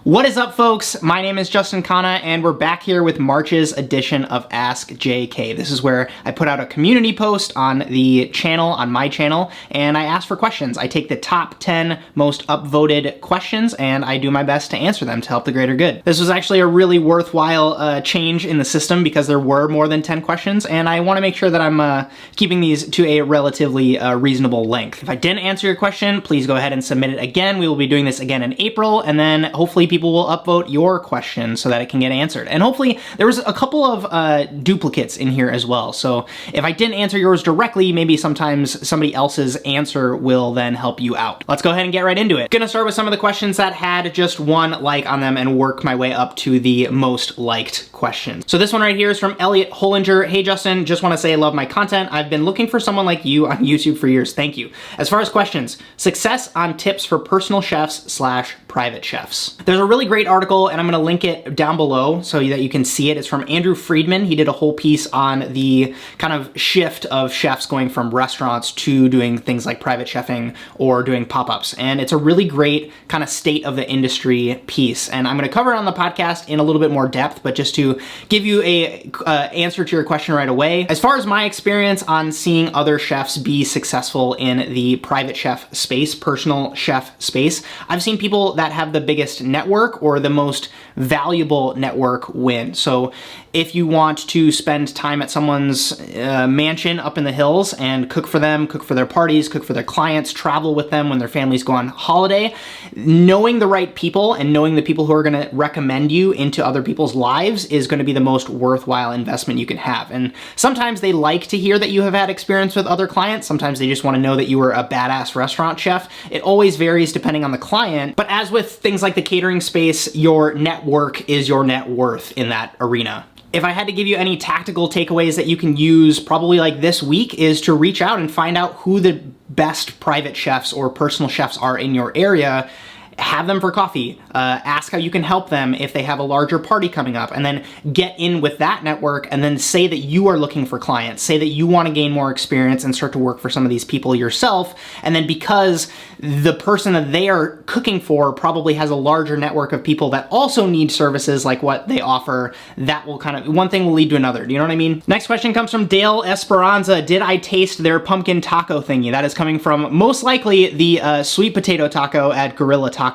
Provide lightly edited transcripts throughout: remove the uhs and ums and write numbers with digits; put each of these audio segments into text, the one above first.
What is up, folks? My name is Justin Khanna, and we're back here with March's edition of Ask JK. This is where I put out a community post on the channel, on my channel, and I ask for questions. I take the top 10 most upvoted questions, and I do my best to answer them to help the greater good. This was actually a really worthwhile change in the system because there were more than 10 questions, and I want to make sure that I'm keeping these to a relatively reasonable length. If I didn't answer your question, please go ahead and submit it again. We will be doing this again in April, and then hopefully people will upvote your question so that it can get answered. And hopefully there was a couple of duplicates in here as well. So if I didn't answer yours directly, maybe sometimes somebody else's answer will then help you out. Let's go ahead and get right into it. Gonna start with some of the questions that had just one like on them and work my way up to the most liked questions. So this one right here is from Elliot Hollinger. Hey Justin, just want to say I love my content. I've been looking for someone like you on YouTube for years. Thank you. As far as questions, success on tips for personal chefs / private chefs. There's a really great article, and I'm gonna link it down below so that you can see it. It's from Andrew Friedman. He did a whole piece on the kind of shift of chefs going from restaurants to doing things like private chefing or doing pop-ups. And it's a really great kind of state of the industry piece. And I'm gonna cover it on the podcast in a little bit more depth, but just to give you a answer to your question right away. As far as my experience on seeing other chefs be successful in the private chef space, personal chef space, I've seen people that have the biggest network or the most valuable network win. So if you want to spend time at someone's mansion up in the hills and cook for them, cook for their parties, cook for their clients, travel with them when their families go on holiday, knowing the right people and knowing the people who are gonna recommend you into other people's lives is gonna be the most worthwhile investment you can have. And sometimes they like to hear that you have had experience with other clients. Sometimes they just wanna know that you were a badass restaurant chef. It always varies depending on the client. But as with things like the catering space, your network is your net worth in that arena. If I had to give you any tactical takeaways that you can use probably like this week is to reach out and find out who the best private chefs or personal chefs are in your area. Have them for coffee, ask how you can help them if they have a larger party coming up, and then get in with that network and then say that you are looking for clients, say that you want to gain more experience and start to work for some of these people yourself. And then because the person that they are cooking for probably has a larger network of people that also need services like what they offer, that will kind of, one thing will lead to another. Do you know what I mean? Next question comes from Dale Esperanza. Did I taste their pumpkin taco thingy? That is coming from most likely the sweet potato taco at Gorilla Tacos.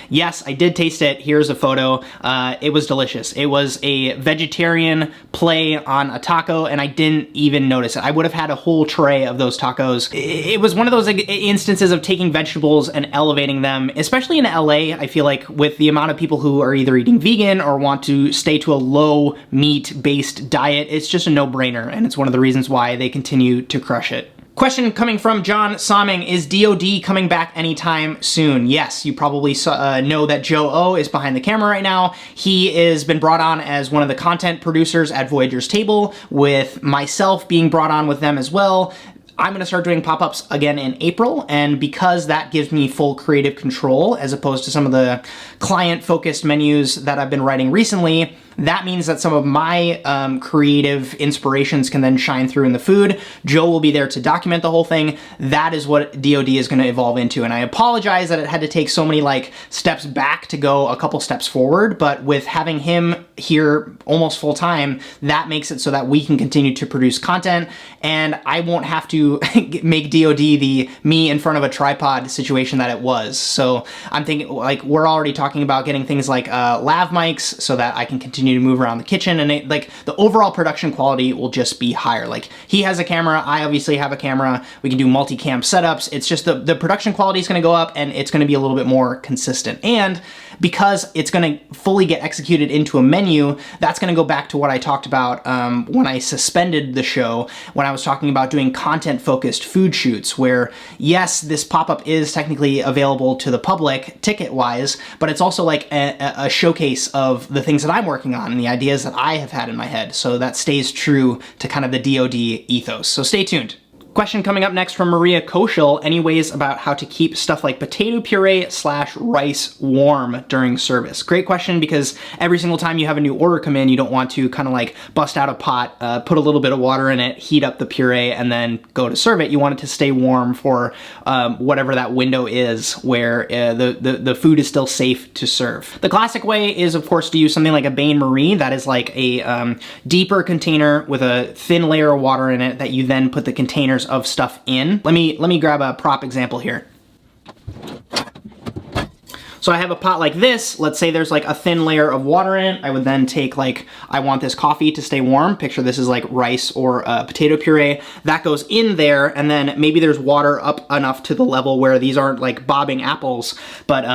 Yes, I did taste it. Here's a photo. It was delicious. It was a vegetarian play on a taco, and I didn't even notice it. I would have had a whole tray of those tacos. It was one of those instances of taking vegetables and elevating them, especially in LA. I feel like with the amount of people who are either eating vegan or want to stay to a low meat-based diet, it's just a no-brainer, and it's one of the reasons why they continue to crush it. Question coming from John Somming, is DOD coming back anytime soon? Yes, you probably know that Joe O is behind the camera right now. He has been brought on as one of the content producers at Voyager's Table, with myself being brought on with them as well. I'm gonna start doing pop-ups again in April, and because that gives me full creative control as opposed to some of the client-focused menus that I've been writing recently, that means that some of my creative inspirations can then shine through in the food. Joe will be there to document the whole thing. That is what DOD is gonna evolve into, and I apologize that it had to take so many like steps back to go a couple steps forward, but with having him here almost full time, that makes it so that we can continue to produce content, and I won't have to make DOD the me in front of a tripod situation that it was. So I'm thinking, like, we're already talking about getting things like lav mics so that I can continue to move around the kitchen, and like the overall production quality will just be higher. Like, he has a camera, I obviously have a camera, we can do multi-cam setups. It's just the production quality is gonna go up, and it's gonna be a little bit more consistent. And because it's gonna fully get executed into a menu, that's gonna go back to what I talked about when I suspended the show, when I was talking about doing content-focused food shoots, where yes, this pop-up is technically available to the public ticket-wise, but it's also like a showcase of the things that I'm working on and the ideas that I have had in my head. So that stays true to kind of the DOD ethos. So stay tuned. Question coming up next from Maria Koschel, any ways about how to keep stuff like potato puree / rice warm during service? Great question, because every single time you have a new order come in, you don't want to kind of like bust out a pot, put a little bit of water in it, heat up the puree, and then go to serve it. You want it to stay warm for whatever that window is where the food is still safe to serve. The classic way is, of course, to use something like a bain-marie. That is like a deeper container with a thin layer of water in it that you then put the containers of stuff in. Let me grab a prop example here. So I have a pot like this. Let's say there's like a thin layer of water in it. I would then take like, I want this coffee to stay warm. Picture this is like rice or potato puree. That goes in there, and then maybe there's water up enough to the level where these aren't like bobbing apples, but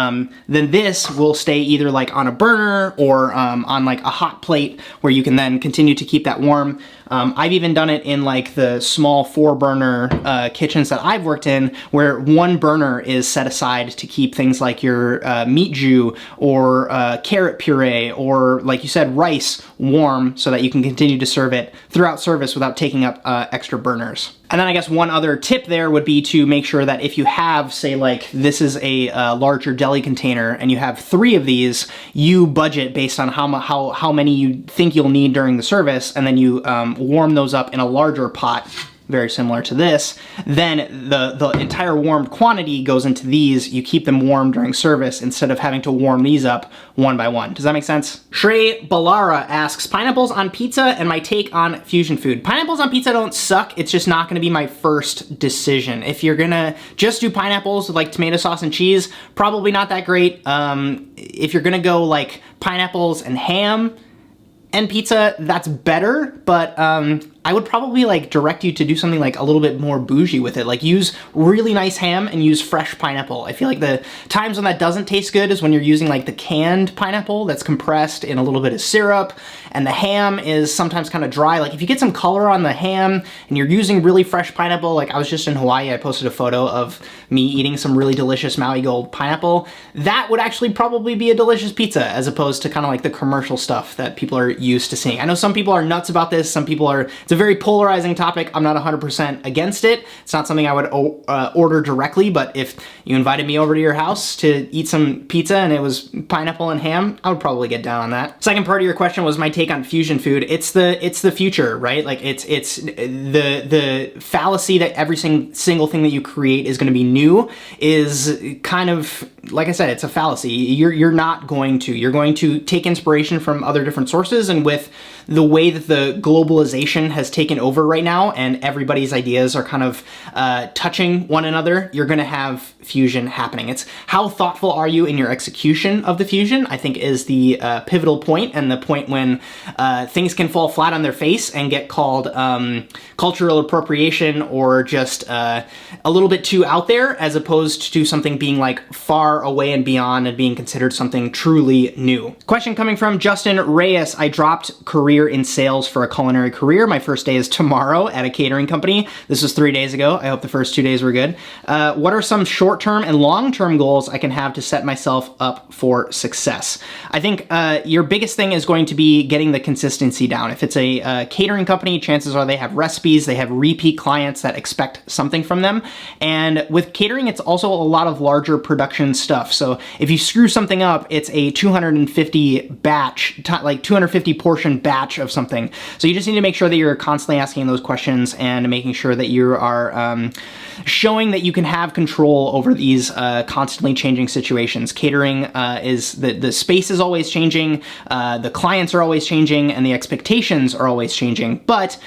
then this will stay either like on a burner or on like a hot plate where you can then continue to keep that warm. I've even done it in like the small 4-burner kitchens that I've worked in, where one burner is set aside to keep things like your meat jus or carrot puree or, like you said, rice warm, so that you can continue to serve it throughout service without taking up extra burners. And then I guess one other tip there would be to make sure that if you have, say like this is a larger deli container and you have 3 of these, you budget based on how many you think you'll need during the service, and then you warm those up in a larger pot, very similar to this. Then the entire warmed quantity goes into these. You keep them warm during service instead of having to warm these up one by one. Does that make sense? Shrey Balara asks, pineapples on pizza and my take on fusion food. Pineapples on pizza don't suck. It's just not gonna be my first decision. If you're gonna just do pineapples with like tomato sauce and cheese, probably not that great. If you're gonna go like pineapples and ham and pizza, that's better, but I would probably like direct you to do something like a little bit more bougie with it. Like use really nice ham and use fresh pineapple. I feel like the times when that doesn't taste good is when you're using like the canned pineapple that's compressed in a little bit of syrup, and the ham is sometimes kind of dry. Like if you get some color on the ham and you're using really fresh pineapple, like I was just in Hawaii, I posted a photo of me eating some really delicious Maui Gold pineapple. That would actually probably be a delicious pizza, as opposed to kind of like the commercial stuff that people are used to seeing. I know some people are nuts about this. Some people are, it's a very polarizing topic. I'm not 100% against it. It's not something I would order directly, but if you invited me over to your house to eat some pizza and it was pineapple and ham, I would probably get down on that. Second part of your question was my take on fusion food. It's the future, right? Like it's the fallacy that every single thing that you create is going to be new is kind of, like I said, it's a fallacy. You're not going to. You're going to take inspiration from other different sources, and with the way that the globalization has taken over right now and everybody's ideas are kind of touching one another, you're gonna have fusion happening. It's how thoughtful are you in your execution of the fusion, I think, is the pivotal point, and the point when things can fall flat on their face and get called cultural appropriation or just a little bit too out there, as opposed to something being like far away and beyond and being considered something truly new. Question coming from Justin Reyes. I dropped career in sales for a culinary career. My first day is tomorrow at a catering company. This was 3 days ago. I hope the first 2 days were good. What are some short-term and long-term goals I can have to set myself up for success? I think your biggest thing is going to be getting the consistency down. If it's a catering company, chances are they have recipes, they have repeat clients that expect something from them. And with catering, it's also a lot of larger production stuff. So if you screw something up, it's a 250 batch, like 250 portion batch of something. So you just need to make sure that you're constantly asking those questions and making sure that you are showing that you can have control over these constantly changing situations. Catering is, the space is always changing, the clients are always changing, and the expectations are always changing. But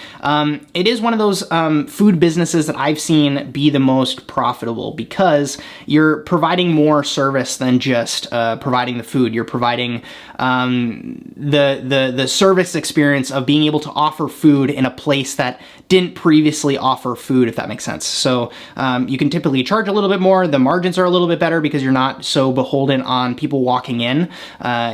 it is one of those food businesses that I've seen be the most profitable, because you're providing more service than just providing the food. You're providing the service experience of being able to offer food in a place that didn't previously offer food, if that makes sense. So you can typically charge a little bit more. The margins are a little bit better because you're not so beholden on people walking in.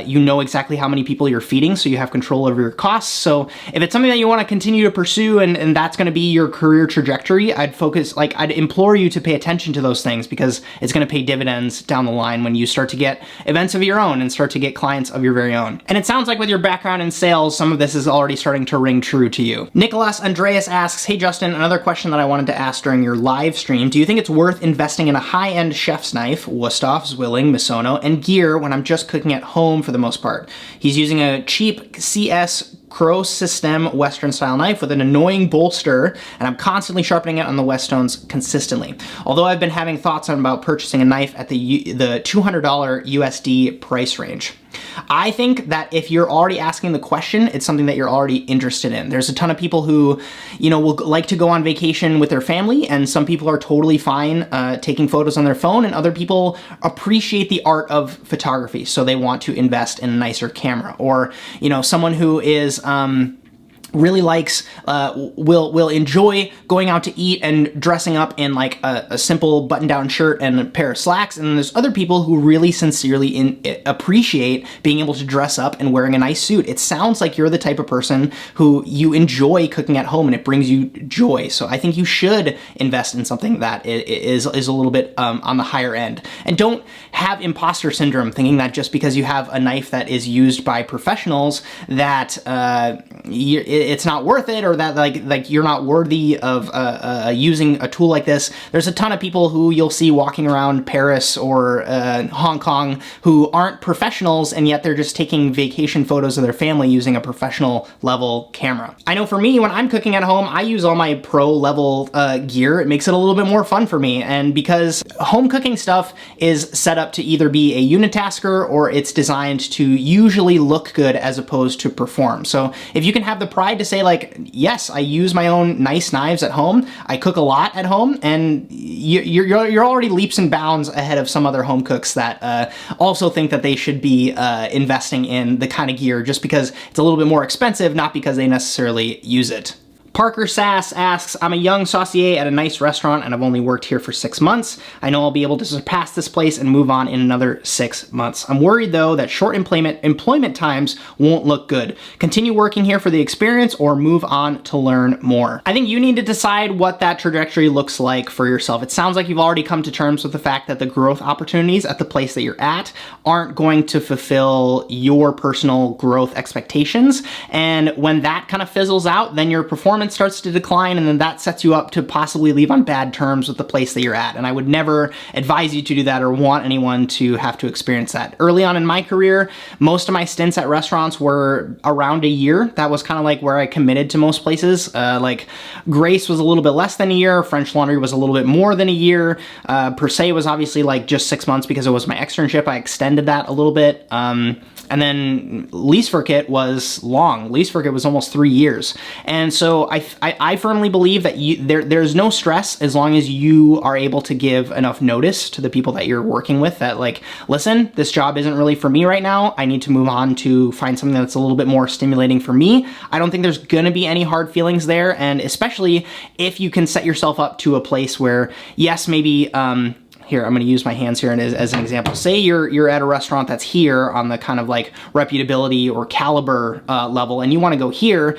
You know exactly how many people you're feeding, so you have control over your costs. So if it's something that you want to continue to pursue and that's going to be your career trajectory, I'd implore you to pay attention to those things, because it's going to pay dividends down the line when you start to get events of your own and start to get clients of your very own. And it sounds like with your background in sales, some of this is already starting to ring true to you. Nicholas Andreas asks, hey Justin, another question that I wanted to ask during your live stream. Do you think it's worth investing in a high-end chef's knife, Wusthof, Zwilling, Misono, and gear when I'm just cooking at home for the most part? He's using a cheap CS Crow System Western style knife with an annoying bolster, and I'm constantly sharpening it on the Wesstones consistently. Although I've been having thoughts about purchasing a knife at the $200 USD price range. I think that if you're already asking the question, it's something that you're already interested in. There's a ton of people who, you know, will like to go on vacation with their family, and some people are totally fine taking photos on their phone, and other people appreciate the art of photography, so they want to invest in a nicer camera. Or, you know, someone who is really likes, will enjoy going out to eat and dressing up in like a simple button-down shirt and a pair of slacks. And then there's other people who really sincerely appreciate being able to dress up and wearing a nice suit. It sounds like you're the type of person who you enjoy cooking at home and it brings you joy. So I think you should invest in something that is a little bit on the higher end. And don't have imposter syndrome thinking that just because you have a knife that is used by professionals that it's not worth it, or that like you're not worthy of using a tool like this. There's a ton of people who you'll see walking around Paris or Hong Kong who aren't professionals, and yet they're just taking vacation photos of their family using a professional level camera. I know for me, when I'm cooking at home, I use all my pro level gear. It makes it a little bit more fun for me, and because home cooking stuff is set up to either be a unitasker or it's designed to usually look good as opposed to perform. So if you can have the pride to say like, yes, I use my own nice knives at home, I cook a lot at home, and you're already leaps and bounds ahead of some other home cooks that also think that they should be investing in the kind of gear just because it's a little bit more expensive, not because they necessarily use it. Parker Sass asks, I'm a young saucier at a nice restaurant and I've only worked here for 6 months. I know I'll be able to surpass this place and move on in another 6 months. I'm worried though that short employment times won't look good. Continue working here for the experience or move on to learn more. I think you need to decide what that trajectory looks like for yourself. It sounds like you've already come to terms with the fact that the growth opportunities at the place that you're at aren't going to fulfill your personal growth expectations. And when that kind of fizzles out, then your performance starts to decline, and then that sets you up to possibly leave on bad terms with the place that you're at. And I would never advise you to do that or want anyone to have to experience that. Early on in my career, most of my stints at restaurants were around a year. That was kind of like where I committed to most places. Like Grace was a little bit less than a year. French Laundry was a little bit more than a year. Per Se was obviously like just 6 months because it was my externship. I extended that a little bit. And then Lysverket was long. Lysverket was almost 3 years. And so I firmly believe that there's no stress as long as you are able to give enough notice to the people that you're working with that like, listen, this job isn't really for me right now. I need to move on to find something that's a little bit more stimulating for me. I don't think there's gonna be any hard feelings there. And especially if you can set yourself up to a place where, yes, maybe, here, I'm gonna use my hands here as an example. Say you're at a restaurant that's here on the kind of like reputability or caliber level, and you wanna go here,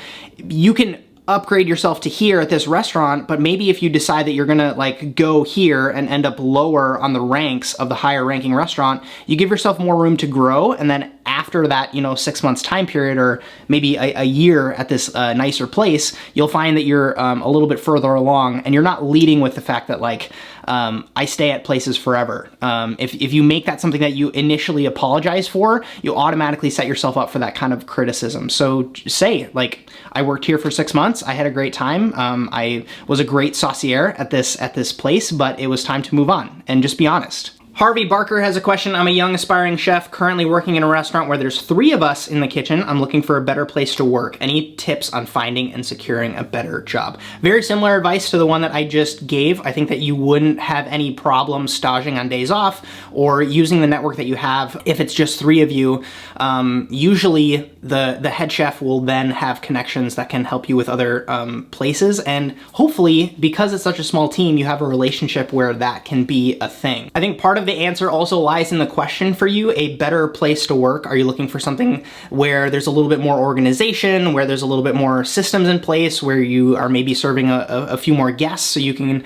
you can upgrade yourself to here at this restaurant, but maybe if you decide that you're gonna like go here and end up lower on the ranks of the higher ranking restaurant, you give yourself more room to grow, and then after that, you know, 6 months time period or maybe a year at this nicer place, you'll find that you're a little bit further along, and you're not leading with the fact that like, I stay at places forever. If you make that something that you initially apologize for, you automatically set yourself up for that kind of criticism. So say, like, I worked here for 6 months, I had a great time, I was a great saucier at this place, but it was time to move on, and just be honest. Harvey Barker has a question. I'm a young aspiring chef currently working in a restaurant where there's 3 of us in the kitchen. I'm looking for a better place to work. Any tips on finding and securing a better job? Very similar advice to the one that I just gave. I think that you wouldn't have any problem staging on days off or using the network that you have. If it's just 3 of you, usually the head chef will then have connections that can help you with other places, and hopefully, because it's such a small team, you have a relationship where that can be a thing. I think part of the answer also lies in the question for you, a better place to work. Are you looking for something where there's a little bit more organization, where there's a little bit more systems in place, where you are maybe serving a few more guests so you can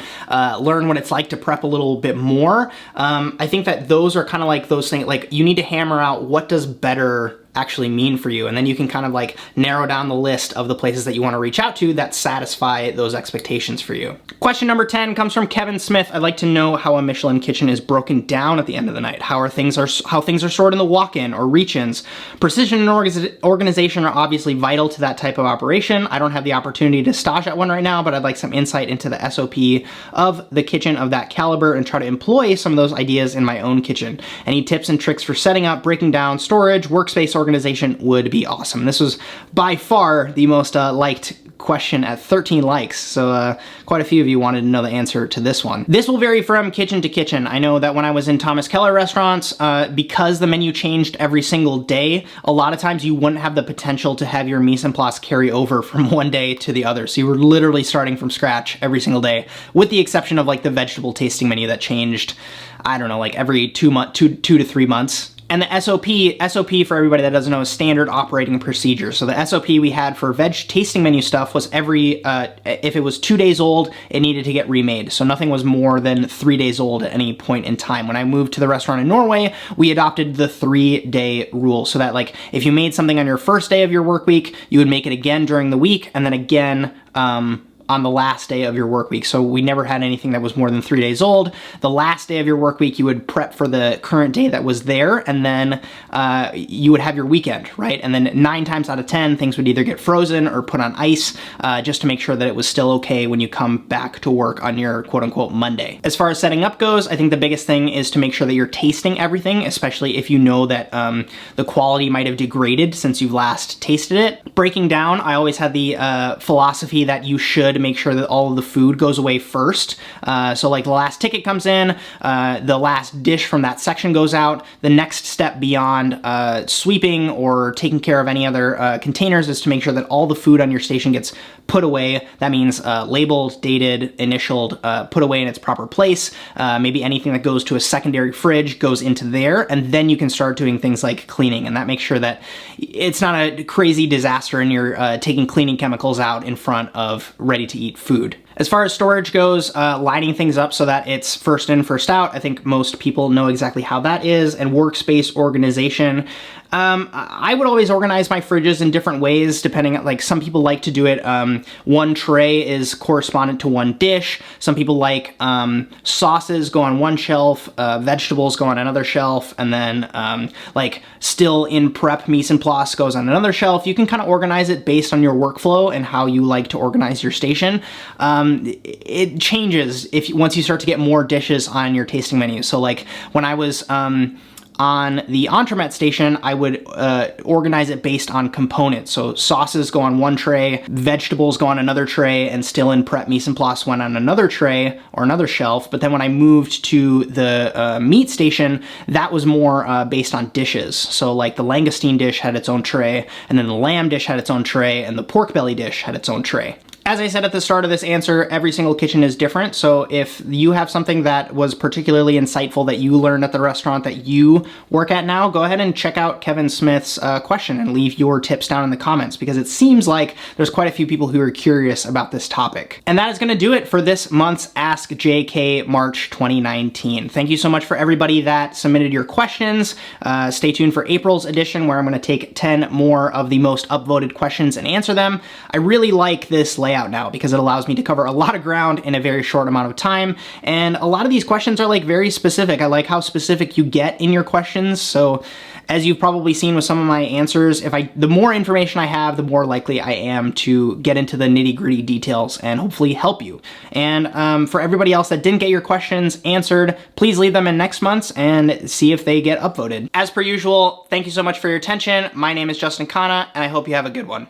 learn what it's like to prep a little bit more? I think that those are kind of like those things, like you need to hammer out what does better actually mean for you. And then you can kind of like narrow down the list of the places that you want to reach out to that satisfy those expectations for you. Question number 10 comes from Kevin Smith. I'd like to know how a Michelin kitchen is broken down at the end of the night. How things are stored in the walk-in or reach-ins. Precision and organization are obviously vital to that type of operation. I don't have the opportunity to stage at one right now, but I'd like some insight into the SOP of the kitchen of that caliber and try to employ some of those ideas in my own kitchen. Any tips and tricks for setting up, breaking down, storage, workspace organization would be awesome. This was by far the most liked question at 13 likes, so quite a few of you wanted to know the answer to this one. This will vary from kitchen to kitchen. I know that when I was in Thomas Keller restaurants, because the menu changed every single day, a lot of times you wouldn't have the potential to have your mise en place carry over from one day to the other. So you were literally starting from scratch every single day, with the exception of like the vegetable tasting menu that changed, I don't know, like every 2 to 3 months. And the SOP for everybody that doesn't know is standard operating procedure. So the SOP we had for veg tasting menu stuff was if it was 2 days old, it needed to get remade. So nothing was more than 3 days old at any point in time. When I moved to the restaurant in Norway, we adopted the 3-day rule. So that like, if you made something on your first day of your work week, you would make it again during the week, and then again, on the last day of your work week. So we never had anything that was more than 3 days old. The last day of your work week, you would prep for the current day that was there, and then you would have your weekend, right? And then 9 times out of 10, things would either get frozen or put on ice just to make sure that it was still okay when you come back to work on your quote-unquote Monday. As far as setting up goes, I think the biggest thing is to make sure that you're tasting everything, especially if you know that the quality might have degraded since you've last tasted it. Breaking down, I always had the philosophy that you should make sure that all of the food goes away first. So like the last ticket comes in, the last dish from that section goes out. The next step beyond sweeping or taking care of any other containers is to make sure that all the food on your station gets put away. That means labeled, dated, initialed, put away in its proper place. Maybe anything that goes to a secondary fridge goes into there, and then you can start doing things like cleaning, and that makes sure that it's not a crazy disaster and you're taking cleaning chemicals out in front of ready-to-eat food. As far as storage goes, lining things up so that it's first in, first out, I think most people know exactly how that is, and workspace organization. I would always organize my fridges in different ways, depending on, like, some people like to do it, one tray is correspondent to one dish. Some people like sauces go on one shelf, vegetables go on another shelf, and then like still in prep mise en place goes on another shelf. You can kind of organize it based on your workflow and how you like to organize your station. It changes once you start to get more dishes on your tasting menu. So like when I was on the entremet station, I would organize it based on components. So sauces go on one tray, vegetables go on another tray, and still in prep mise en place went on another tray or another shelf. But then when I moved to the meat station, that was more based on dishes. So like the langoustine dish had its own tray, and then the lamb dish had its own tray, and the pork belly dish had its own tray. As I said at the start of this answer, every single kitchen is different, so if you have something that was particularly insightful that you learned at the restaurant that you work at now, go ahead and check out Kevin Smith's question and leave your tips down in the comments, because it seems like there's quite a few people who are curious about this topic. And that is going to do it for this month's Ask JK March 2019. Thank you so much for everybody that submitted your questions. Stay tuned for April's edition, where I'm going to take 10 more of the most upvoted questions and answer them. I really like this layout now because it allows me to cover a lot of ground in a very short amount of time, and a lot of these questions are like very specific. I like how specific you get in your questions, so as you've probably seen with some of my answers, the more information I have, the more likely I am to get into the nitty-gritty details and hopefully help you. And for everybody else that didn't get your questions answered, please leave them in next month's and see if they get upvoted. As per usual, thank you so much for your attention. My name is Justin Khanna, and I hope you have a good one.